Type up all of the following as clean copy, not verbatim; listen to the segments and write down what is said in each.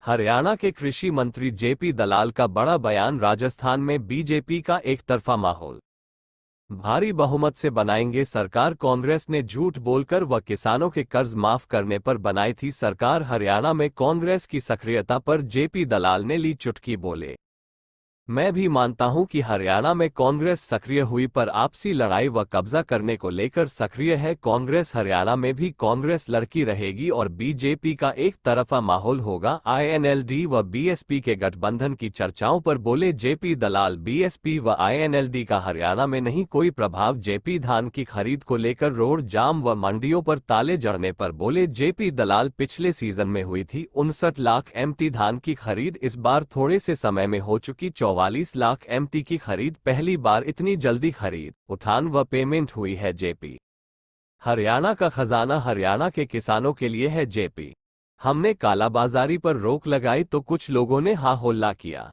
हरियाणा के कृषि मंत्री जेपी दलाल का बड़ा बयान। राजस्थान में बीजेपी का एक तरफा माहौल। भारी बहुमत से बनाएंगे सरकार। कांग्रेस ने झूठ बोलकर व किसानों के कर्ज माफ करने पर बनाई थी सरकार। हरियाणा में कांग्रेस की सक्रियता पर जेपी दलाल ने ली चुटकी। बोले, मैं भी मानता हूं कि हरियाणा में कांग्रेस सक्रिय हुई, पर आपसी लड़ाई व कब्जा करने को लेकर सक्रिय है कांग्रेस। हरियाणा में भी कांग्रेस लड़की रहेगी और बीजेपी का एक तरफा माहौल होगा। आईएनएलडी व बीएसपी के गठबंधन की चर्चाओं पर बोले जेपी दलाल, बीएसपी व आईएनएलडी का हरियाणा में नहीं कोई प्रभाव। जेपी धान की खरीद को लेकर रोड जाम व मंडियों पर ताले जड़ने पर बोले जेपी दलाल, पिछले सीजन में हुई थी 59 लाख एमटी धान की खरीद, इस बार थोड़े से समय में हो चुकी 44 लाख एमटी की खरीद। पहली बार इतनी जल्दी खरीद, उठान व पेमेंट हुई है। जेपी, हरियाणा का खजाना हरियाणा के किसानों के लिए है। जेपी, हमने कालाबाजारी पर रोक लगाई तो कुछ लोगों ने हा होल्ला किया।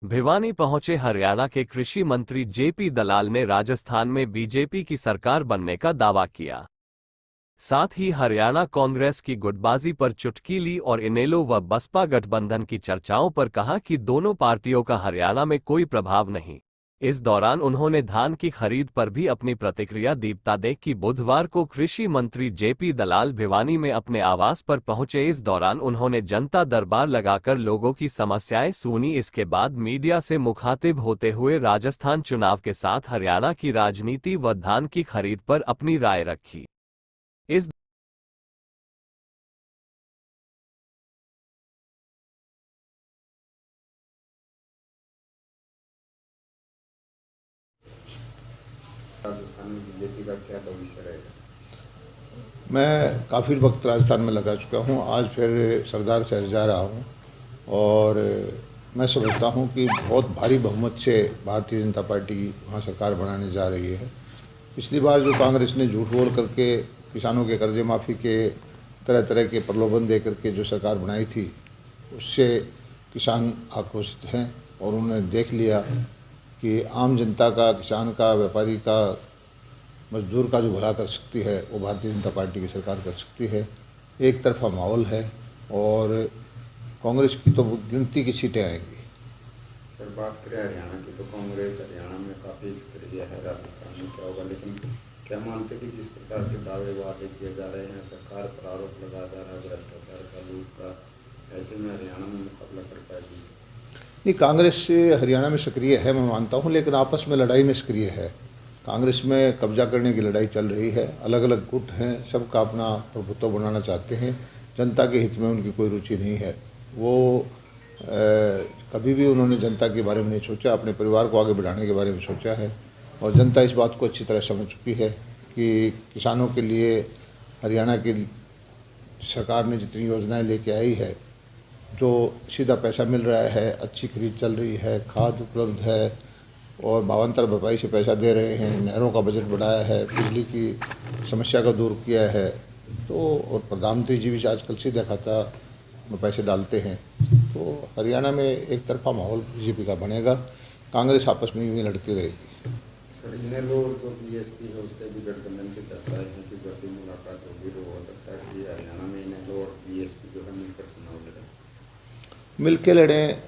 भिवानी पहुंचे हरियाणा के कृषि मंत्री जेपी दलाल ने राजस्थान में बीजेपी की सरकार बनने का दावा किया। साथ ही हरियाणा कांग्रेस की गुटबाजी पर चुटकी ली और इनेलो व बसपा गठबंधन की चर्चाओं पर कहा कि दोनों पार्टियों का हरियाणा में कोई प्रभाव नहीं। इस दौरान उन्होंने धान की खरीद पर भी अपनी प्रतिक्रिया दी। बता दें कि बुधवार को कृषि मंत्री जेपी दलाल भिवानी में अपने आवास पर पहुंचे। इस दौरान उन्होंने जनता दरबार लगाकर लोगों की समस्याएं सुनी। इसके बाद मीडिया से मुखातिब होते हुए राजस्थान चुनाव के साथ हरियाणा की राजनीति व धान की खरीद पर अपनी राय रखी। इस राजस्थान में बीजेपी का क्या भविष्य रहेगा? मैं काफ़ी वक्त राजस्थान में लगा चुका हूँ। आज फिर सरदार शहर जा रहा हूँ और मैं समझता हूँ कि बहुत भारी बहुमत से भारतीय जनता पार्टी वहाँ सरकार बनाने जा रही है। पिछली बार जो कांग्रेस ने झूठ बोल करके किसानों के कर्जे माफ़ी के तरह तरह के प्रलोभन दे करके जो सरकार बनाई थी, उससे किसान आक्रोशित हैं और उन्होंने देख लिया कि आम जनता का, किसान का, व्यापारी का, मजदूर का जो भला कर सकती है वो भारतीय जनता पार्टी की सरकार कर सकती है। एक तरफा माहौल है और कांग्रेस की तो गिनती की सीटें आएंगी। सर, बात करें हरियाणा की तो कांग्रेस हरियाणा में काफ़ी सक्रिय है। राजस्थान में क्या होगा, लेकिन क्या मानते कि जिस प्रकार के दावे वादे किए जा रहे हैं, सरकार पर आरोप लगाया जा रहा है भ्रष्टाचार का, लूट का, ऐसे में हरियाणा में मुकाबला कर पाएगी? नहीं, कांग्रेस हरियाणा में सक्रिय है, मैं मानता हूँ, लेकिन आपस में लड़ाई में सक्रिय है। कांग्रेस में कब्जा करने की लड़ाई चल रही है। अलग अलग गुट हैं, सबका अपना प्रभुत्व बनाना चाहते हैं। जनता के हित में उनकी कोई रुचि नहीं है। वो कभी भी उन्होंने जनता के बारे में नहीं सोचा, अपने परिवार को आगे बढ़ाने के बारे में सोचा है। और जनता इस बात को अच्छी तरह समझ चुकी है कि किसानों के लिए हरियाणा की सरकार ने जितनी योजनाएं लेके आई है, जो सीधा पैसा मिल रहा है, अच्छी खरीद चल रही है, खाद उपलब्ध है और भावांतर भरपाई से पैसा दे रहे हैं, नहरों का बजट बढ़ाया है, बिजली की समस्या को दूर किया है, तो और प्रधानमंत्री जी भी आजकल सीधे खाता में पैसे डालते हैं। तो हरियाणा में एक तरफा माहौल बीजेपी का बनेगा। कांग्रेस आपस में यूँ ही लड़ती रहेगी। सर, इनेलो और जो बीएसपी है उसके भी गठबंधन की चर्चाएं हैं कि जब भी मुलाकात होगी तो हो सकता है कि हरियाणा में इनेलो और बीएसपी जो है मिलकर चुनाव लड़े। मिल के लड़ें,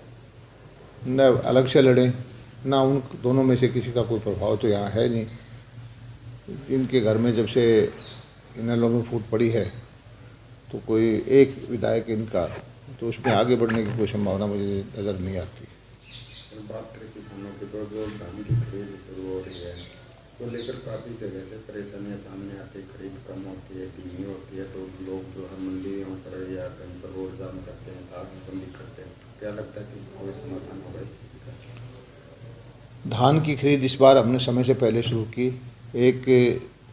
न अलग से लड़ें, ना उन दोनों में से किसी का कोई प्रभाव तो यहाँ है नहीं। इनके घर में जब से इनेलो में फूट पड़ी है तो कोई एक विधायक इनका, तो उसमें आगे बढ़ने की कोई संभावना मुझे नज़र नहीं आती। बात करें किसानों की तो जो धान की खरीद शुरू हो रही है तो लेकर काफ़ी जगह से परेशानियां सामने आती है। खरीद कम होती है, धीमी होती है, तो लोग जो है मंडियों पर या कहीं पर रोड जाम करते हैं, तालाबंदी करते हैं। क्या लगता है कि कोई समाधान होगा इस चीज़ का? धान की खरीद इस बार हमने समय से पहले शुरू की। 1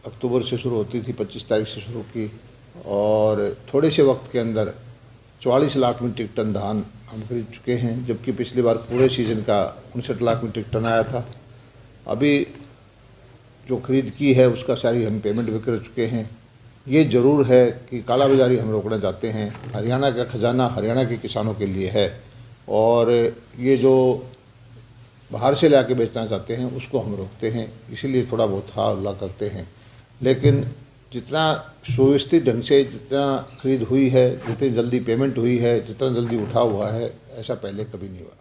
अक्टूबर से शुरू होती थी, 25 तारीख से शुरू की और थोड़े से वक्त के अंदर 44 लाख मीट्रिक टन धान हम खरीद चुके हैं, जबकि पिछली बार पूरे सीज़न का 59 लाख मीट्रिक टन आया था। अभी जो खरीद की है उसका सारी हम पेमेंट भी कर चुके हैं। ये ज़रूर है कि कालाबाजारी हम रोकना चाहते हैं। हरियाणा का खजाना हरियाणा के किसानों के लिए है और ये जो बाहर से ला के बेचना चाहते हैं उसको हम रोकते हैं, इसीलिए थोड़ा बहुत हा हल्ला करते हैं। लेकिन जितना सुव्यवस्थित ढंग से जितना खरीद हुई है, जितनी जल्दी पेमेंट हुई है, जितना जल्दी उठा हुआ है, ऐसा पहले कभी नहीं हुआ।